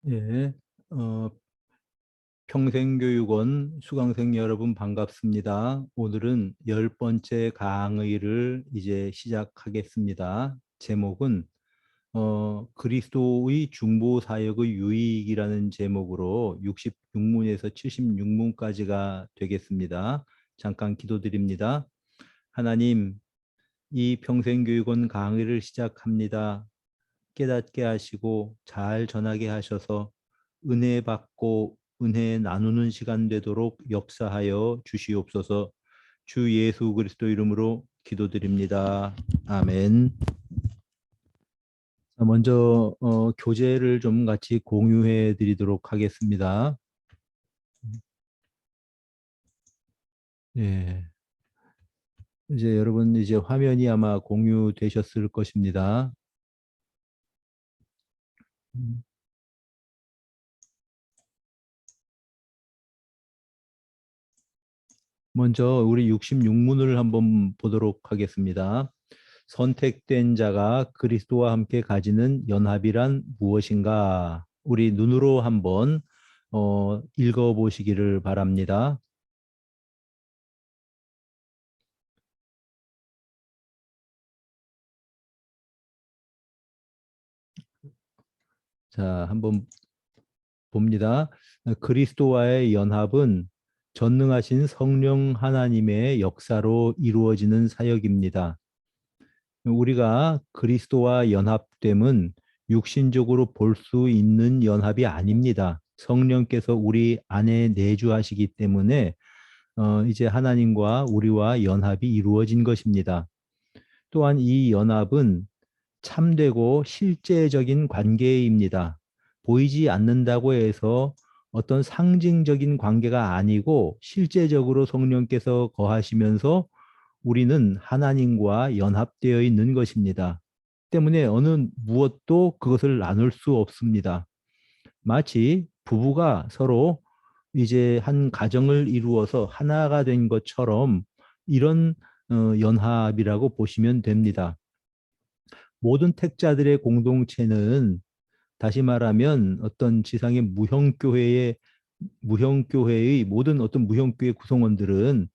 예, 평생교육원 수강생 여러분 반갑습니다. 오늘은 10번째 강의를 이제 시작하겠습니다. 제목은 그리스도의 중보 사역의 유익이라는 제목으로 66문에서 76문까지가 되겠습니다. 잠깐 기도드립니다. 하나님, 이 평생교육원 강의를 시작합니다. 깨닫게 하시고 잘 전하게 하셔서 은혜 받고 은혜 나누는 시간 되도록 역사하여 주시옵소서. 주 예수 그리스도 이름으로 기도드립니다. 아멘. 먼저 교재를 좀 같이 공유해 드리도록 하겠습니다. 예. 이제 여러분 이제 화면이 아마 공유되셨을 것입니다. 먼저 우리 66문을 한번 보도록 하겠습니다. 선택된 자가 그리스도와 함께 가지는 연합이란 무엇인가? 우리 눈으로 한번 읽어보시기를 바랍니다. 자, 한번 봅니다. 그리스도와의 연합은 전능하신 성령 하나님의 역사로 이루어지는 사역입니다. 우리가 그리스도와 연합됨은 육신적으로 볼 수 있는 연합이 아닙니다. 성령께서 우리 안에 내주하시기 때문에 이제 하나님과 우리와 연합이 이루어진 것입니다. 또한 이 연합은 참되고 실제적인 관계입니다. 보이지 않는다고 해서 어떤 상징적인 관계가 아니고 실제적으로 성령께서 거하시면서 우리는 하나님과 연합되어 있는 것입니다. 때문에 어느 무엇도 그것을 나눌 수 없습니다. 마치 부부가 서로 이제 한 가정을 이루어서 하나가 된 것처럼 이런 연합이라고 보시면 됩니다. 모든 택자들의 공동체는 다시 말하면 어떤 지상의 무형교회의 모든 어떤 무형교회 구성원들은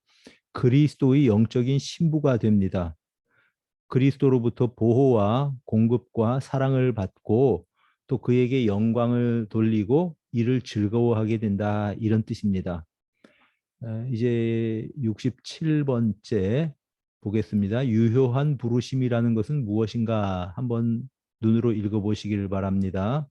그리스도의 영적인 신부가 됩니다. 그리스도로부터 보호와 공급과 사랑을 받고 또 그에게 영광을 돌리고 이를 즐거워하게 된다. 이런 뜻입니다. 이제 67번째 보겠습니다. 유효한 부르심이라는 것은 무엇인가 한번 눈으로 읽어보시기를 바랍니다.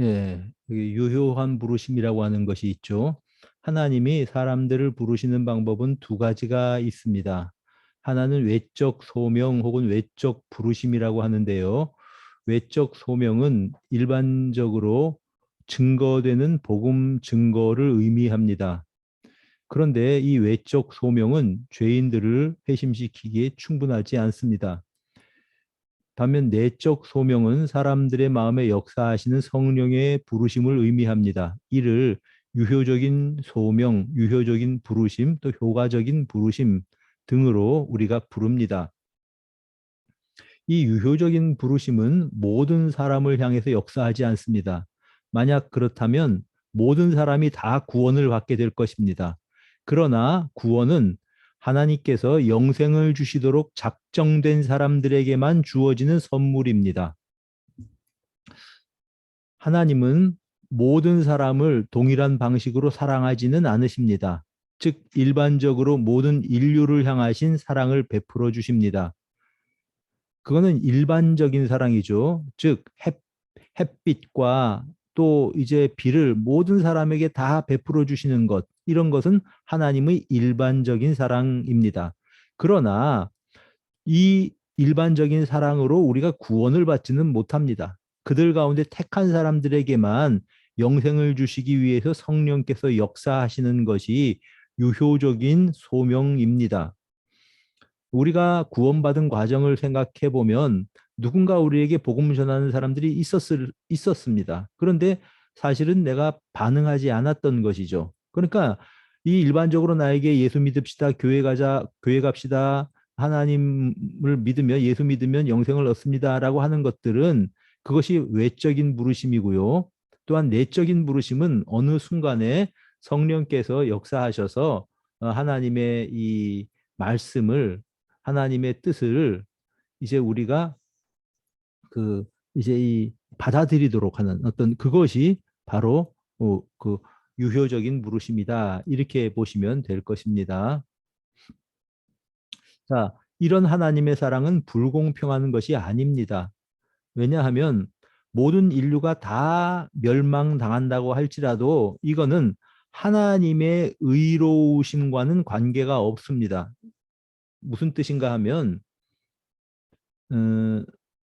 예, 여기 유효한 부르심이라고 하는 것이 있죠. 하나님이 사람들을 부르시는 방법은 두 가지가 있습니다. 하나는 외적 소명 혹은 외적 부르심이라고 하는데요. 외적 소명은 일반적으로 증거되는 복음 증거를 의미합니다. 그런데 이 외적 소명은 죄인들을 회심시키기에 충분하지 않습니다. 반면 내적 소명은 사람들의 마음에 역사하시는 성령의 부르심을 의미합니다. 이를 유효적인 소명, 유효적인 부르심, 또 효과적인 부르심 등으로 우리가 부릅니다. 이 유효적인 부르심은 모든 사람을 향해서 역사하지 않습니다. 만약 그렇다면 모든 사람이 다 구원을 받게 될 것입니다. 그러나 구원은 하나님께서 영생을 주시도록 작정된 사람들에게만 주어지는 선물입니다. 하나님은 모든 사람을 동일한 방식으로 사랑하지는 않으십니다. 즉 일반적으로 모든 인류를 향하신 사랑을 베풀어 주십니다. 그거는 일반적인 사랑이죠. 즉 햇빛과 또 이제 비를 모든 사람에게 다 베풀어 주시는 것, 이런 것은 하나님의 일반적인 사랑입니다. 그러나 이 일반적인 사랑으로 우리가 구원을 받지는 못합니다. 그들 가운데 택한 사람들에게만 영생을 주시기 위해서 성령께서 역사하시는 것이 유효적인 소명입니다. 우리가 구원받은 과정을 생각해 보면 누군가 우리에게 복음을 전하는 사람들이 있었습니다. 그런데 사실은 내가 반응하지 않았던 것이죠. 그러니까 이 일반적으로 나에게 예수 믿읍시다, 교회 가자, 교회 갑시다, 하나님을 믿으면 예수 믿으면 영생을 얻습니다라고 하는 것들은 그것이 외적인 부르심이고요. 또한 내적인 부르심은 어느 순간에 성령께서 역사하셔서 하나님의 이 말씀을 하나님의 뜻을 이제 우리가 그 이제 이 받아들이도록 하는 어떤 그것이 바로 그 유효적인 부르심이다. 이렇게 보시면 될 것입니다. 자, 이런 하나님의 사랑은 불공평한 것이 아닙니다. 왜냐하면 모든 인류가 다 멸망당한다고 할지라도 이거는 하나님의 의로우심과는 관계가 없습니다. 무슨 뜻인가 하면 어,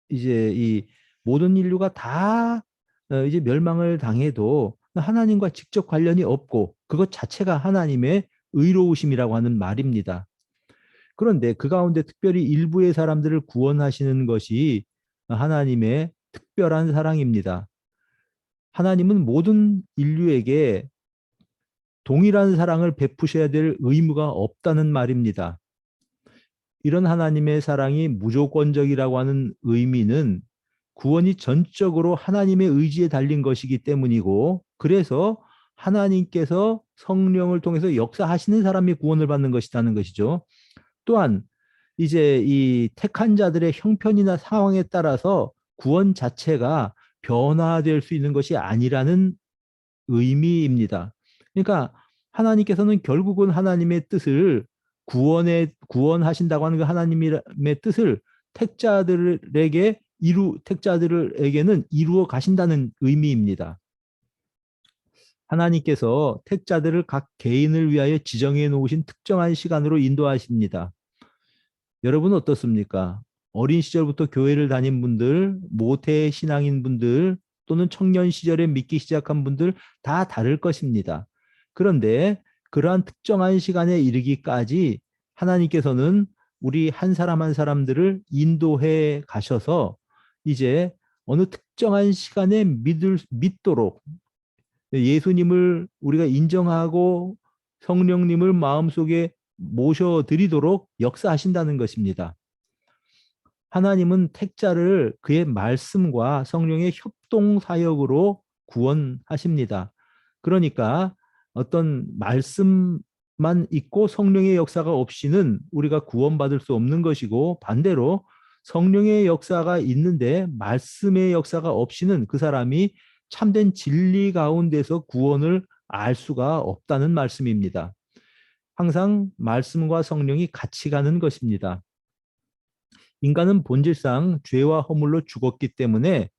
이제 이 모든 인류가 다 이제 멸망을 당해도 하나님과 직접 관련이 없고 그것 자체가 하나님의 의로우심이라고 하는 말입니다. 그런데 그 가운데 특별히 일부의 사람들을 구원하시는 것이 하나님의 특별한 사랑입니다. 하나님은 모든 인류에게 동일한 사랑을 베푸셔야 될 의무가 없다는 말입니다. 이런 하나님의 사랑이 무조건적이라고 하는 의미는 구원이 전적으로 하나님의 의지에 달린 것이기 때문이고, 그래서 하나님께서 성령을 통해서 역사하시는 사람이 구원을 받는 것이라는 것이죠. 또한 이제 이 택한 자들의 형편이나 상황에 따라서 구원 자체가 변화될 수 있는 것이 아니라는 의미입니다. 그러니까 하나님께서는 결국은 하나님의 뜻을 구원하신다고 하는 그 하나님의 뜻을 택자들에게는 이루어 가신다는 의미입니다. 하나님께서 택자들을 각 개인을 위하여 지정해 놓으신 특정한 시간으로 인도하십니다. 여러분은 어떻습니까? 어린 시절부터 교회를 다닌 분들, 모태 신앙인 분들, 또는 청년 시절에 믿기 시작한 분들 다 다를 것입니다. 그런데 그러한 특정한 시간에 이르기까지 하나님께서는 우리 한 사람 한 사람들을 인도해 가셔서 이제 어느 특정한 시간에 믿도록 예수님을 우리가 인정하고 성령님을 마음속에 모셔드리도록 역사하신다는 것입니다. 하나님은 택자를 그의 말씀과 성령의 협동 사역으로 구원하십니다. 그러니까 어떤 말씀만 있고 성령의 역사가 없이는 우리가 구원받을 수 없는 것이고, 반대로 성령의 역사가 있는데 말씀의 역사가 없이는 그 사람이 참된 진리 가운데서 구원을 알 수가 없다는 말씀입니다. 항상 말씀과 성령이 같이 가는 것입니다. 인간은 본질상 죄와 허물로 죽었기 때문에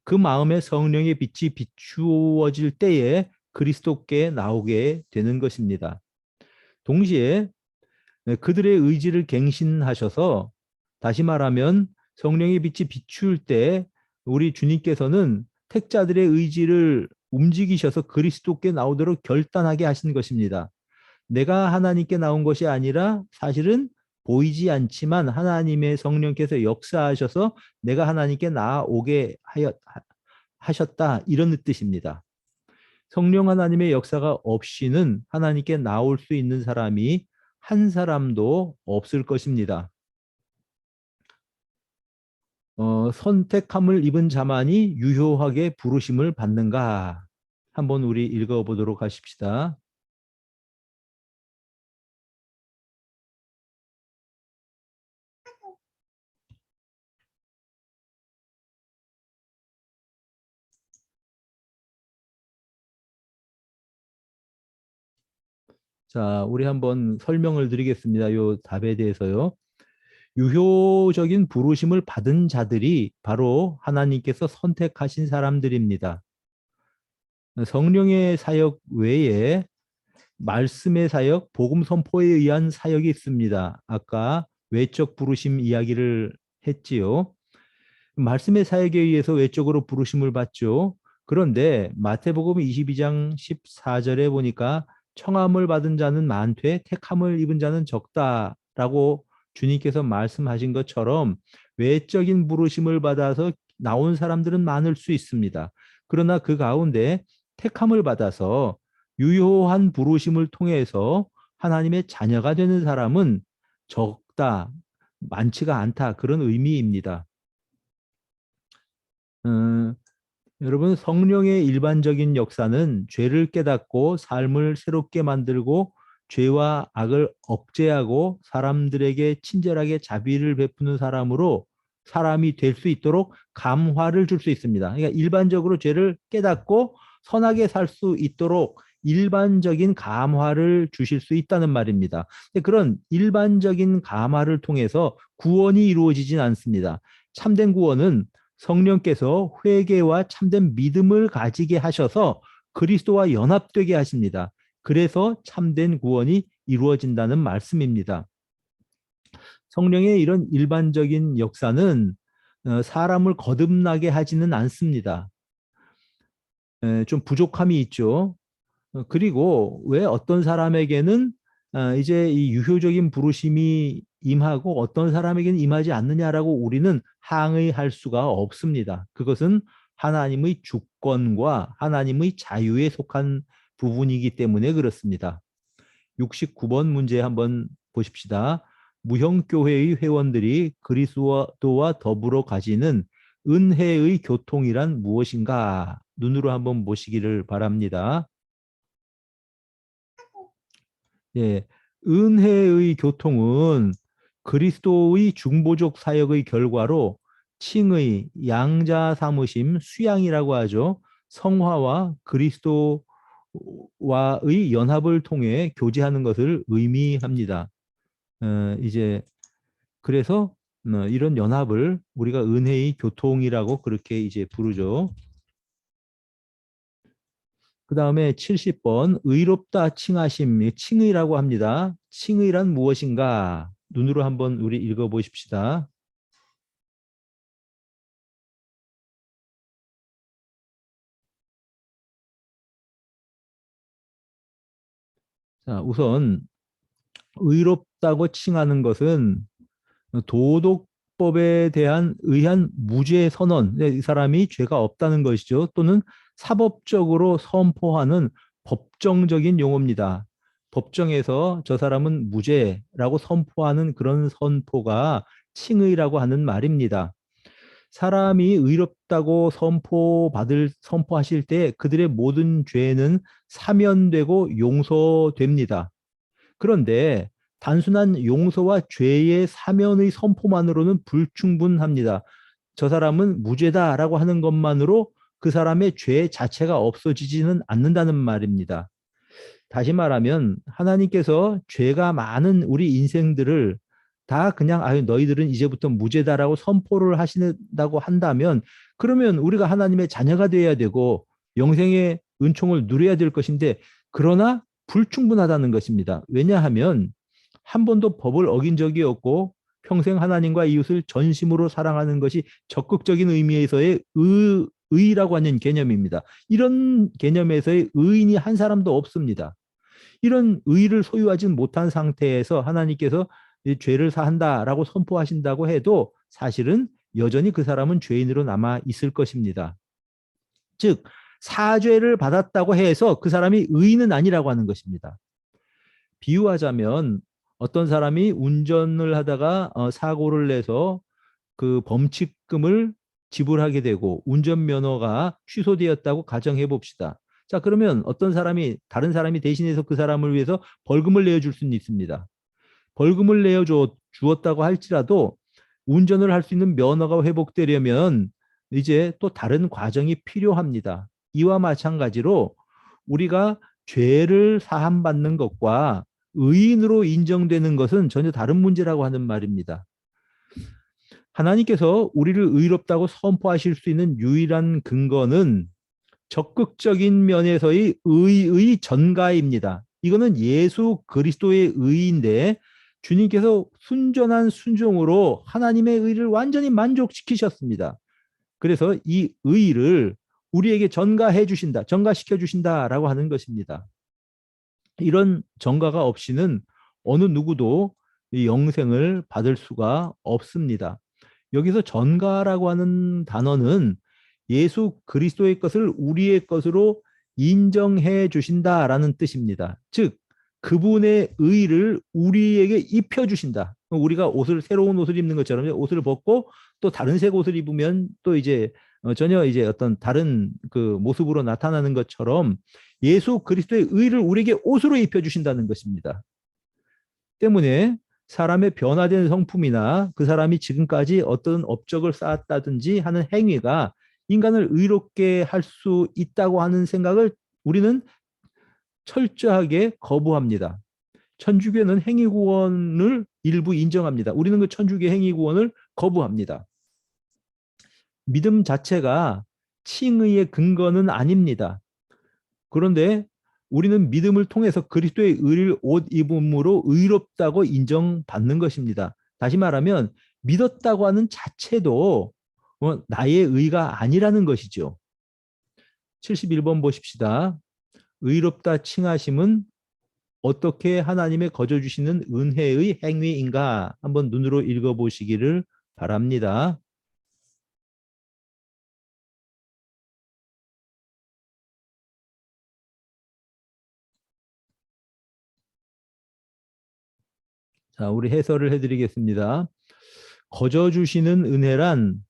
그 마음에 성령의 빛이 비추어질 때에 그리스도께 나오게 되는 것입니다. 동시에 그들의 의지를 갱신하셔서, 다시 말하면 성령의 빛이 비출 때 우리 주님께서는 택자들의 의지를 움직이셔서 그리스도께 나오도록 결단하게 하신 것입니다. 내가 하나님께 나온 것이 아니라 사실은 보이지 않지만 하나님의 성령께서 역사하셔서 내가 하나님께 나아오게 하셨다, 이런 뜻입니다. 성령 하나님의 역사가 없이는 하나님께 나올 수 있는 사람이 한 사람도 없을 것입니다. 선택함을 입은 자만이 유효하게 부르심을 받는가? 한번 우리 읽어보도록 하십시다. 자, 우리 한번 설명을 드리겠습니다. 요 답에 대해서요. 유효적인 부르심을 받은 자들이 바로 하나님께서 선택하신 사람들입니다. 성령의 사역 외에 말씀의 사역, 복음 선포에 의한 사역이 있습니다. 아까 외적 부르심 이야기를 했지요. 말씀의 사역에 의해서 외적으로 부르심을 받죠. 그런데 마태복음 22장 14절에 보니까 청함을 받은 자는 많되 택함을 입은 자는 적다라고 주님께서 말씀하신 것처럼 외적인 부르심을 받아서 나온 사람들은 많을 수 있습니다. 그러나 그 가운데 택함을 받아서 유효한 부르심을 통해서 하나님의 자녀가 되는 사람은 적다, 많지가 않다. 그런 의미입니다. 음, 여러분, 성령의 일반적인 역사는 죄를 깨닫고 삶을 새롭게 만들고 죄와 악을 억제하고 사람들에게 친절하게 자비를 베푸는 사람으로 사람이 될 수 있도록 감화를 줄 수 있습니다. 그러니까 일반적으로 죄를 깨닫고 선하게 살 수 있도록 일반적인 감화를 주실 수 있다는 말입니다. 그런 일반적인 감화를 통해서 구원이 이루어지진 않습니다. 참된 구원은 성령께서 회개와 참된 믿음을 가지게 하셔서 그리스도와 연합되게 하십니다. 그래서 참된 구원이 이루어진다는 말씀입니다. 성령의 이런 일반적인 역사는 사람을 거듭나게 하지는 않습니다. 좀 부족함이 있죠. 그리고 왜 어떤 사람에게는 이제 이 유효적인 부르심이 임하고 어떤 사람에게는 임하지 않느냐라고 우리는 항의할 수가 없습니다. 그것은 하나님의 주권과 하나님의 자유에 속한 부분이기 때문에 그렇습니다. 69번 문제 한번 보십시다. 무형교회의 회원들이 그리스도와 더불어 가지는 은혜의 교통이란 무엇인가? 눈으로 한번 보시기를 바랍니다. 예, 은혜의 교통은 그리스도의 중보적 사역의 결과로 칭의, 양자 삼으심, 수양이라고 하죠. 성화와 그리스도와의 연합을 통해 교제하는 것을 의미합니다. 이제 그래서 이런 연합을 우리가 은혜의 교통이라고 그렇게 이제 부르죠. 그 다음에 70번 의롭다 칭하심, 칭의라고 합니다. 칭의란 무엇인가? 눈으로 한번 우리 읽어보십시다. 자, 우선 의롭다고 칭하는 것은 도덕법에 대한 의한 무죄 선언, 이 사람이 죄가 없다는 것이죠. 또는 사법적으로 선포하는 법정적인 용어입니다. 법정에서 저 사람은 무죄라고 선포하는 그런 선포가 칭의라고 하는 말입니다. 사람이 의롭다고 선포하실 때 그들의 모든 죄는 사면되고 용서됩니다. 그런데 단순한 용서와 죄의 사면의 선포만으로는 불충분합니다. 저 사람은 무죄다라고 하는 것만으로 그 사람의 죄 자체가 없어지지는 않는다는 말입니다. 다시 말하면 하나님께서 죄가 많은 우리 인생들을 다 그냥 아유 너희들은 이제부터 무죄다라고 선포를 하신다고 한다면 그러면 우리가 하나님의 자녀가 되어야 되고 영생의 은총을 누려야 될 것인데 그러나 불충분하다는 것입니다. 왜냐하면 한 번도 법을 어긴 적이 없고 평생 하나님과 이웃을 전심으로 사랑하는 것이 적극적인 의미에서의 의라고 하는 개념입니다. 이런 개념에서의 의인이 한 사람도 없습니다. 이런 의를 소유하지 못한 상태에서 하나님께서 이 죄를 사한다라고 선포하신다고 해도 사실은 여전히 그 사람은 죄인으로 남아 있을 것입니다. 즉 사죄를 받았다고 해서 그 사람이 의인은 아니라고 하는 것입니다. 비유하자면 어떤 사람이 운전을 하다가 사고를 내서 그 범칙금을 지불하게 되고 운전면허가 취소되었다고 가정해 봅시다. 자, 그러면 어떤 사람이 다른 사람이 대신해서 그 사람을 위해서 벌금을 내어줄 수는 있습니다. 벌금을 내어 주었다고 할지라도 운전을 할 수 있는 면허가 회복되려면 이제 또 다른 과정이 필요합니다. 이와 마찬가지로 우리가 죄를 사함받는 것과 의인으로 인정되는 것은 전혀 다른 문제라고 하는 말입니다. 하나님께서 우리를 의롭다고 선포하실 수 있는 유일한 근거는 적극적인 면에서의 의의 전가입니다. 이거는 예수 그리스도의 의인데 주님께서 순전한 순종으로 하나님의 의를 완전히 만족시키셨습니다. 그래서 이 의를 우리에게 전가해 주신다, 전가시켜 주신다라고 하는 것입니다. 이런 전가가 없이는 어느 누구도 이 영생을 받을 수가 없습니다. 여기서 전가라고 하는 단어는 예수 그리스도의 것을 우리의 것으로 인정해 주신다라는 뜻입니다. 즉 그분의 의를 우리에게 입혀 주신다. 우리가 옷을 새로운 옷을 입는 것처럼 옷을 벗고 또 다른 색 옷을 입으면 또 이제 전혀 이제 어떤 다른 그 모습으로 나타나는 것처럼 예수 그리스도의 의를 우리에게 옷으로 입혀 주신다는 것입니다. 때문에 사람의 변화된 성품이나 그 사람이 지금까지 어떤 업적을 쌓았다든지 하는 행위가 인간을 의롭게 할 수 있다고 하는 생각을 우리는 철저하게 거부합니다. 천주교는 행위 구원을 일부 인정합니다. 우리는 그 천주교 행위 구원을 거부합니다. 믿음 자체가 칭의의 근거는 아닙니다. 그런데 우리는 믿음을 통해서 그리스도의 의를 옷 입음으로 의롭다고 인정받는 것입니다. 다시 말하면 믿었다고 하는 자체도 나의 의가 아니라는 것이죠. 71번 보십시다. 의롭다 칭하심은 어떻게 하나님의 거저 주시는 은혜의 행위인가? 한번 눈으로 읽어보시기를 바랍니다. 자, 우리 해설을 해드리겠습니다. 거저 주시는 은혜란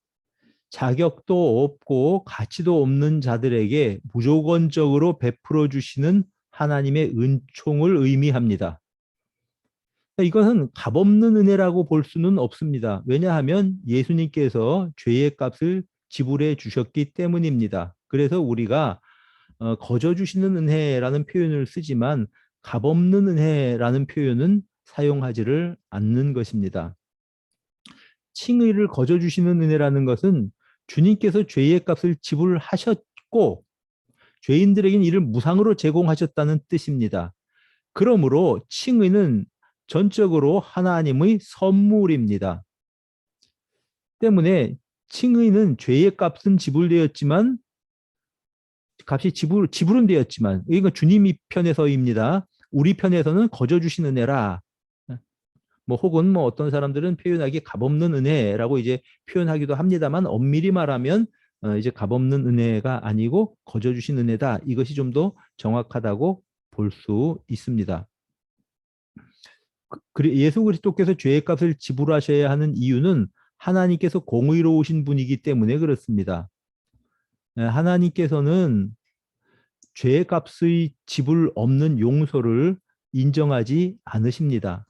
자격도 없고 가치도 없는 자들에게 무조건적으로 베풀어 주시는 하나님의 은총을 의미합니다. 이것은 값없는 은혜라고 볼 수는 없습니다. 왜냐하면 예수님께서 죄의 값을 지불해 주셨기 때문입니다. 그래서 우리가 거저 주시는 은혜라는 표현을 쓰지만 값없는 은혜라는 표현은 사용하지를 않는 것입니다. 칭의를 거저 주시는 은혜라는 것은 주님께서 죄의 값을 지불하셨고 죄인들에게는 이를 무상으로 제공하셨다는 뜻입니다. 그러므로 칭의는 전적으로 하나님의 선물입니다. 때문에 칭의는 죄의 값은 지불되었지만 값이 지불은 되었지만 이건 주님이 편에서입니다. 우리 편에서는 거저 주신 은혜라. 뭐 혹은 뭐 어떤 사람들은 표현하기 값없는 은혜라고 이제 표현하기도 합니다만 엄밀히 말하면 이제 값없는 은혜가 아니고 거저 주신 은혜다. 이것이 좀 더 정확하다고 볼 수 있습니다. 예수 그리스도께서 죄의 값을 지불하셔야 하는 이유는 하나님께서 공의로우신 분이기 때문에 그렇습니다. 하나님께서는 죄의 값의 지불 없는 용서를 인정하지 않으십니다.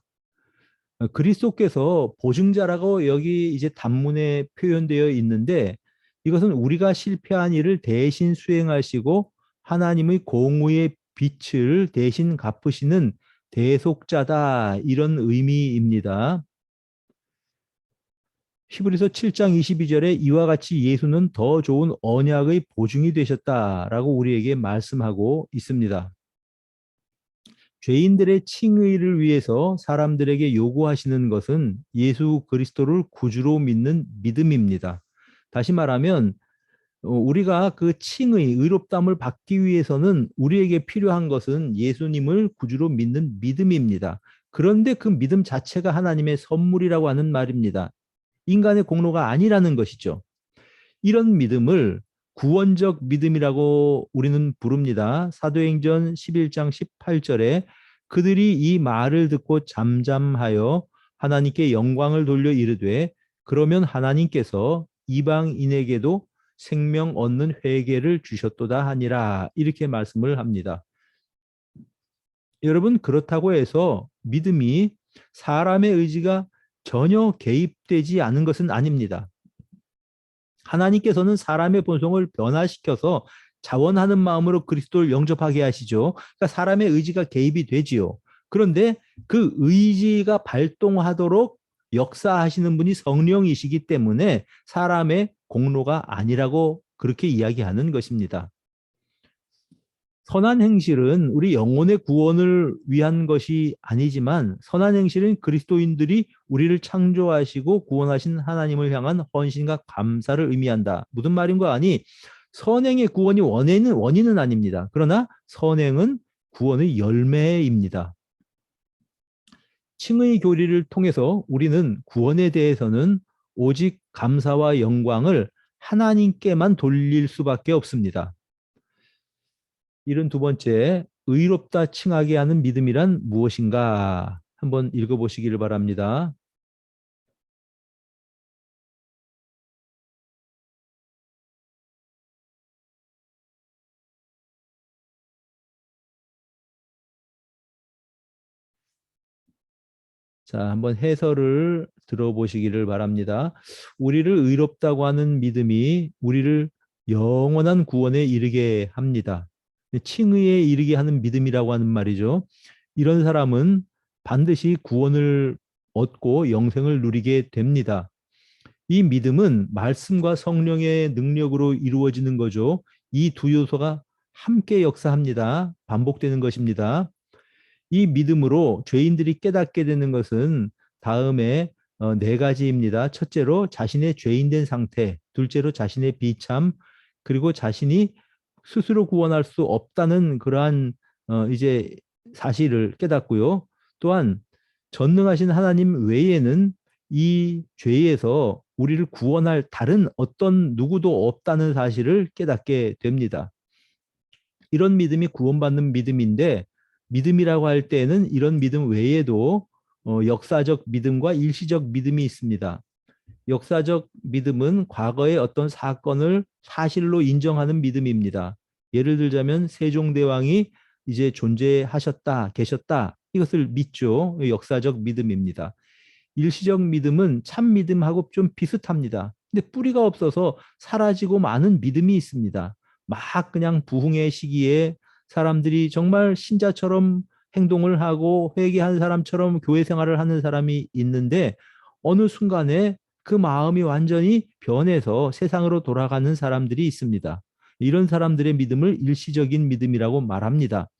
그리스도께서 보증자라고 여기 이제 단문에 표현되어 있는데 이것은 우리가 실패한 일을 대신 수행하시고 하나님의 공의의 빛을 대신 갚으시는 대속자다 이런 의미입니다. 히브리서 7장 22절에 이와 같이 예수는 더 좋은 언약의 보증이 되셨다라고 우리에게 말씀하고 있습니다. 죄인들의 칭의를 위해서 사람들에게 요구하시는 것은 예수 그리스도를 구주로 믿는 믿음입니다. 다시 말하면 우리가 그 칭의, 의롭다함을 받기 위해서는 우리에게 필요한 것은 예수님을 구주로 믿는 믿음입니다. 그런데 그 믿음 자체가 하나님의 선물이라고 하는 말입니다. 인간의 공로가 아니라는 것이죠. 이런 믿음을 구원적 믿음이라고 우리는 부릅니다. 사도행전 11장 18절에 그들이 이 말을 듣고 잠잠하여 하나님께 영광을 돌려 이르되 그러면 하나님께서 이방인에게도 생명 얻는 회개를 주셨도다 하니라 이렇게 말씀을 합니다. 여러분 그렇다고 해서 믿음이 사람의 의지가 전혀 개입되지 않은 것은 아닙니다. 하나님께서는 사람의 본성을 변화시켜서 자원하는 마음으로 그리스도를 영접하게 하시죠. 그러니까 사람의 의지가 개입이 되지요. 그런데 그 의지가 발동하도록 역사하시는 분이 성령이시기 때문에 사람의 공로가 아니라고 그렇게 이야기하는 것입니다. 선한 행실은 우리 영혼의 구원을 위한 것이 아니지만 선한 행실은 그리스도인들이 우리를 창조하시고 구원하신 하나님을 향한 헌신과 감사를 의미한다. 무슨 말인가 하니 선행의 구원이 원인은 아닙니다. 그러나 선행은 구원의 열매입니다. 칭의 교리를 통해서 우리는 구원에 대해서는 오직 감사와 영광을 하나님께만 돌릴 수밖에 없습니다. 이런 두 번째, 의롭다 칭하게 하는 믿음이란 무엇인가? 한번 읽어보시기를 바랍니다. 자, 한번 해설을 들어보시기를 바랍니다. 우리를 의롭다고 하는 믿음이 우리를 영원한 구원에 이르게 합니다. 칭의에 이르게 하는 믿음이라고 하는 말이죠. 이런 사람은 반드시 구원을 얻고 영생을 누리게 됩니다. 이 믿음은 말씀과 성령의 능력으로 이루어지는 거죠. 이 두 요소가 함께 역사합니다. 반복되는 것입니다. 이 믿음으로 죄인들이 깨닫게 되는 것은 다음에 네 가지입니다. 첫째로 자신의 죄인된 상태, 둘째로 자신의 비참, 그리고 자신이 스스로 구원할 수 없다는 그러한 이제 사실을 깨닫고요. 또한 전능하신 하나님 외에는 이 죄에서 우리를 구원할 다른 어떤 누구도 없다는 사실을 깨닫게 됩니다. 이런 믿음이 구원받는 믿음인데 믿음이라고 할 때에는 이런 믿음 외에도 역사적 믿음과 일시적 믿음이 있습니다. 역사적 믿음은 과거의 어떤 사건을 사실로 인정하는 믿음입니다. 예를 들자면 세종대왕이 이제 존재하셨다, 계셨다. 이것을 믿죠. 역사적 믿음입니다. 일시적 믿음은 참 믿음하고 좀 비슷합니다. 근데 뿌리가 없어서 사라지고 많은 믿음이 있습니다. 막 그냥 부흥의 시기에 사람들이 정말 신자처럼 행동을 하고 회개한 사람처럼 교회 생활을 하는 사람이 있는데 어느 순간에 그 마음이 완전히 변해서 세상으로 돌아가는 사람들이 있습니다. 이런 사람들의 믿음을 일시적인 믿음이라고 말합니다.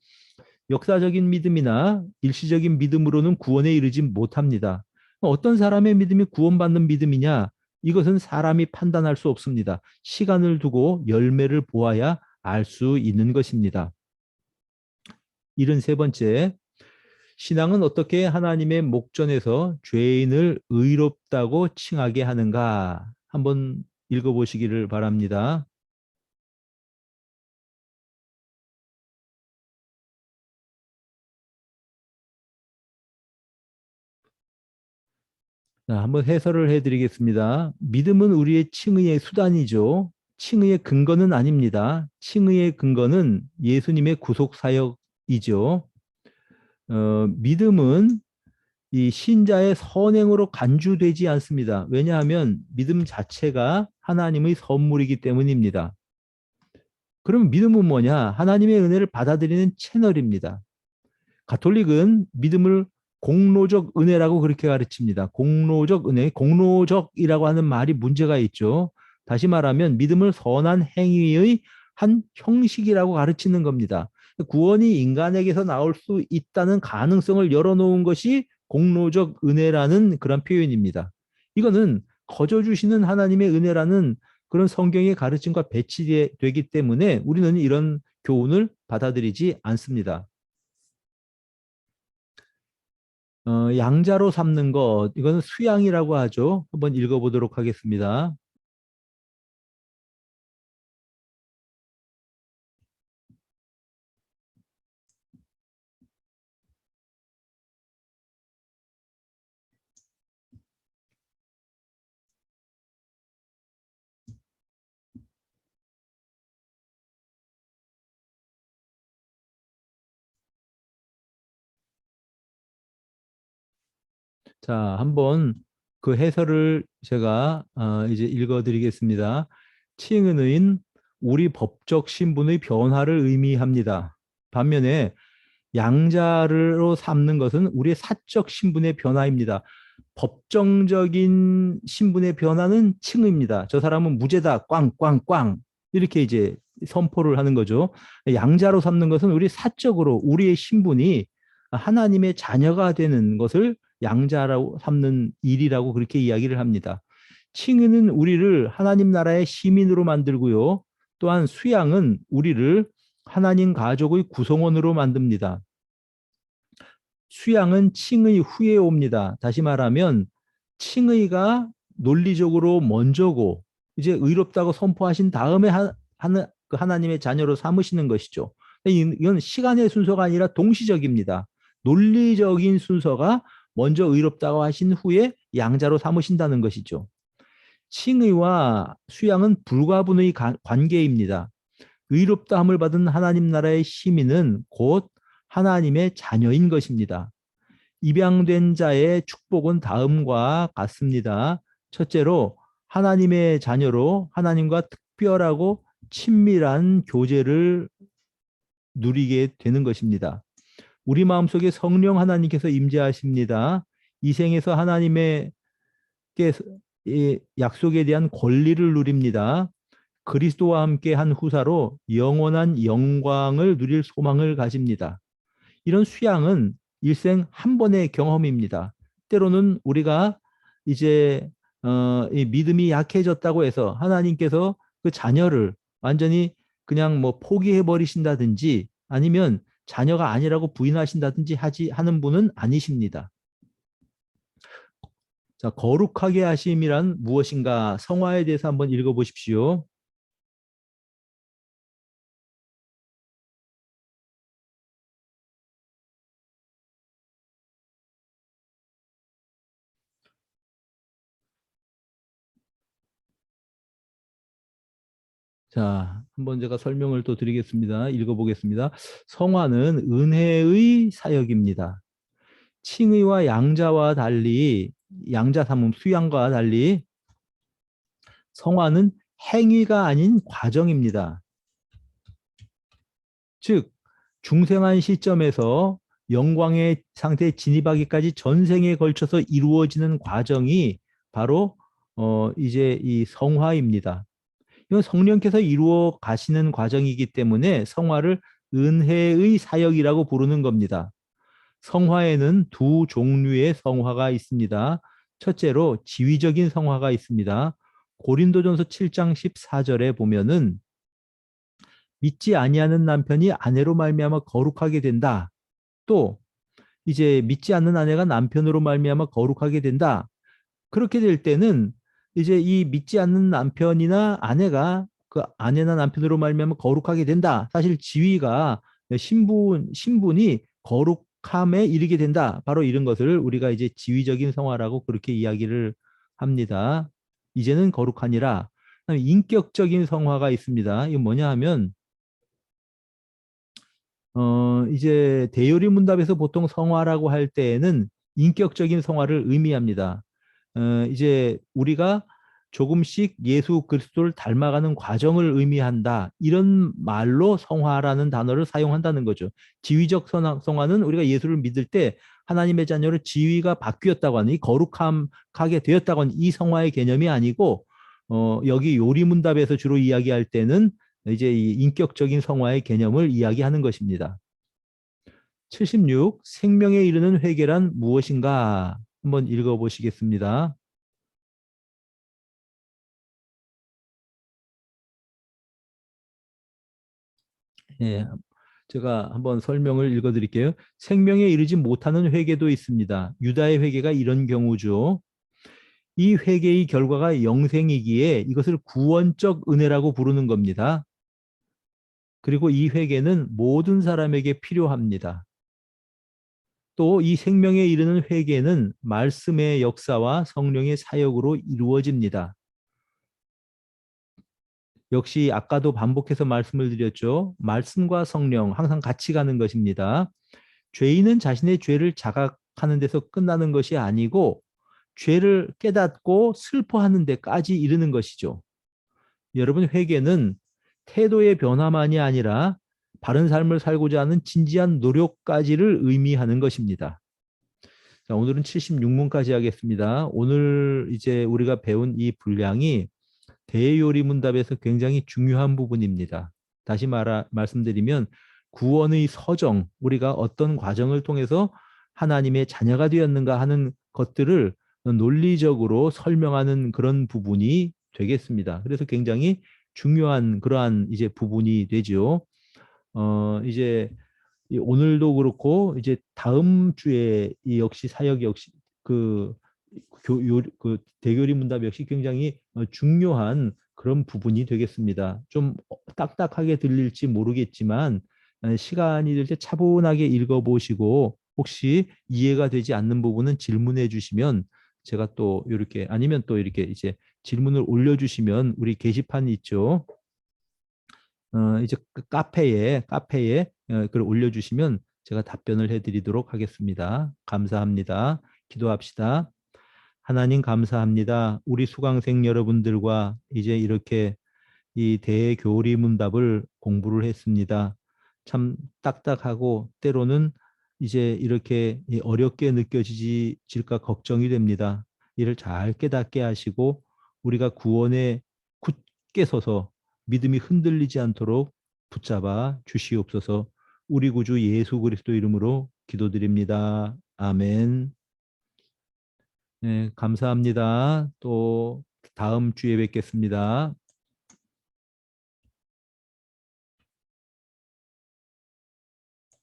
역사적인 믿음이나 일시적인 믿음으로는 구원에 이르지 못합니다. 어떤 사람의 믿음이 구원받는 믿음이냐? 이것은 사람이 판단할 수 없습니다. 시간을 두고 열매를 보아야 알 수 있는 것입니다. 73번째, 신앙은 어떻게 하나님의 목전에서 죄인을 의롭다고 칭하게 하는가? 한번 읽어보시기를 바랍니다. 자, 한번 해설을 해드리겠습니다. 믿음은 우리의 칭의의 수단이죠. 칭의의 근거는 아닙니다. 칭의의 근거는 예수님의 구속 사역이죠. 믿음은 이 신자의 선행으로 간주되지 않습니다. 왜냐하면 믿음 자체가 하나님의 선물이기 때문입니다. 그럼 믿음은 뭐냐? 하나님의 은혜를 받아들이는 채널입니다. 가톨릭은 믿음을 공로적 은혜라고 그렇게 가르칩니다. 공로적 은혜, 공로적이라고 하는 말이 문제가 있죠. 다시 말하면 믿음을 선한 행위의 한 형식이라고 가르치는 겁니다. 구원이 인간에게서 나올 수 있다는 가능성을 열어놓은 것이 공로적 은혜라는 그런 표현입니다. 이거는 거저 주시는 하나님의 은혜라는 그런 성경의 가르침과 배치되기 때문에 우리는 이런 교훈을 받아들이지 않습니다. 양자로 삼는 것, 이거는 수양이라고 하죠. 한번 읽어보도록 하겠습니다. 자, 한번 그 해설을 제가 이제 읽어드리겠습니다. 칭의는 우리 법적 신분의 변화를 의미합니다. 반면에 양자로 삼는 것은 우리의 사적 신분의 변화입니다. 법정적인 신분의 변화는 칭의입니다. 저 사람은 무죄다, 꽝꽝꽝 이렇게 이제 선포를 하는 거죠. 양자로 삼는 것은 우리 사적으로 우리의 신분이 하나님의 자녀가 되는 것을 양자라고 삼는 일이라고 그렇게 이야기를 합니다. 칭의는 우리를 하나님 나라의 시민으로 만들고요. 또한 수양은 우리를 하나님 가족의 구성원으로 만듭니다. 수양은 칭의 후에 옵니다. 다시 말하면 칭의가 논리적으로 먼저고 이제 의롭다고 선포하신 다음에 그 하나님의 자녀로 삼으시는 것이죠. 이건 시간의 순서가 아니라 동시적입니다. 논리적인 순서가 먼저 의롭다고 하신 후에 양자로 삼으신다는 것이죠. 칭의와 수양은 불가분의 관계입니다. 의롭다함을 받은 하나님 나라의 시민은 곧 하나님의 자녀인 것입니다. 입양된 자의 축복은 다음과 같습니다. 첫째로 하나님의 자녀로 하나님과 특별하고 친밀한 교제를 누리게 되는 것입니다. 우리 마음속에 성령 하나님께서 임재하십니다. 이 생에서 하나님의 약속에 대한 권리를 누립니다. 그리스도와 함께 한 후사로 영원한 영광을 누릴 소망을 가집니다. 이런 수양은 일생 한 번의 경험입니다. 때로는 우리가 이제 이 믿음이 약해졌다고 해서 하나님께서 그 자녀를 완전히 그냥 뭐 포기해 버리신다든지 아니면 자녀가 아니라고 부인하신다든지 하는 분은 아니십니다. 자, 거룩하게 하심이란 무엇인가? 성화에 대해서 한번 읽어보십시오. 자, 한번 제가 설명을 또 드리겠습니다. 읽어보겠습니다. 성화는 은혜의 사역입니다. 칭의와 양자와 달리, 양자 삼음 수양과 달리 성화는 행위가 아닌 과정입니다. 즉, 중생한 시점에서 영광의 상태에 진입하기까지 전생에 걸쳐서 이루어지는 과정이 바로 이제 이 성화입니다. 이건 성령께서 이루어 가시는 과정이기 때문에 성화를 은혜의 사역이라고 부르는 겁니다. 성화에는 두 종류의 성화가 있습니다. 첫째로 지위적인 성화가 있습니다. 고린도전서 7장 14절에 보면은 믿지 아니하는 남편이 아내로 말미암아 거룩하게 된다. 또 이제 믿지 않는 아내가 남편으로 말미암아 거룩하게 된다. 그렇게 될 때는 이제 이 믿지 않는 남편이나 아내가 그 아내나 남편으로 말미암아 거룩하게 된다. 사실 지위가 신분이 거룩함에 이르게 된다. 바로 이런 것을 우리가 이제 지위적인 성화라고 그렇게 이야기를 합니다. 이제는 거룩하니라. 그다음에 인격적인 성화가 있습니다. 이건 뭐냐 하면 이제 대요리 문답에서 보통 성화라고 할 때에는 인격적인 성화를 의미합니다. 이제 우리가 조금씩 예수 그리스도를 닮아가는 과정을 의미한다. 이런 말로 성화라는 단어를 사용한다는 거죠. 지위적 성화는 우리가 예수를 믿을 때 하나님의 자녀로 지위가 바뀌었다고 하는 이 거룩하게 되었다고 하는 이 성화의 개념이 아니고 여기 요리문답에서 주로 이야기할 때는 이제 이 인격적인 성화의 개념을 이야기하는 것입니다. 76. 생명에 이르는 회개란 무엇인가? 한번 읽어보시겠습니다. 예, 제가 한번 설명을 읽어드릴게요. 생명에 이르지 못하는 회개도 있습니다. 유다의 회개가 이런 경우죠. 이 회개의 결과가 영생이기에 이것을 구원적 은혜라고 부르는 겁니다. 그리고 이 회개는 모든 사람에게 필요합니다. 또 이 생명에 이르는 회개는 말씀의 역사와 성령의 사역으로 이루어집니다. 역시 아까도 반복해서 말씀을 드렸죠. 말씀과 성령 항상 같이 가는 것입니다. 죄인은 자신의 죄를 자각하는 데서 끝나는 것이 아니고 죄를 깨닫고 슬퍼하는 데까지 이르는 것이죠. 여러분, 회개는 태도의 변화만이 아니라 바른 삶을 살고자 하는 진지한 노력까지를 의미하는 것입니다. 자, 오늘은 76문까지 하겠습니다. 오늘 이제 우리가 배운 이 분량이 대요리문답에서 굉장히 중요한 부분입니다. 다시 말씀드리면 구원의 서정, 우리가 어떤 과정을 통해서 하나님의 자녀가 되었는가 하는 것들을 논리적으로 설명하는 그런 부분이 되겠습니다. 그래서 굉장히 중요한 그러한 이제 부분이 되죠. 이제 오늘도 그렇고 이제 다음 주에 이 역시 사역 역시 그 그 대교리 문답 역시 굉장히 중요한 그런 부분이 되겠습니다. 좀 딱딱하게 들릴지 모르겠지만 시간이 될 때 차분하게 읽어보시고 혹시 이해가 되지 않는 부분은 질문해 주시면 제가 또 이렇게 아니면 또 이렇게 이제 질문을 올려주시면 우리 게시판 있죠. 이제 그 카페에 글 올려주시면 제가 답변을 해드리도록 하겠습니다. 감사합니다. 기도합시다. 하나님 감사합니다. 우리 수강생 여러분들과 이제 이렇게 이 대교리 문답을 공부를 했습니다. 참 딱딱하고 때로는 이제 이렇게 어렵게 느껴질까 걱정이 됩니다. 이를 잘 깨닫게 하시고 우리가 구원에 굳게 서서 믿음이 흔들리지 않도록 붙잡아 주시옵소서. 우리 구주 예수 그리스도 이름으로 기도드립니다. 아멘. 네, 감사합니다. 또 다음 주에 뵙겠습니다.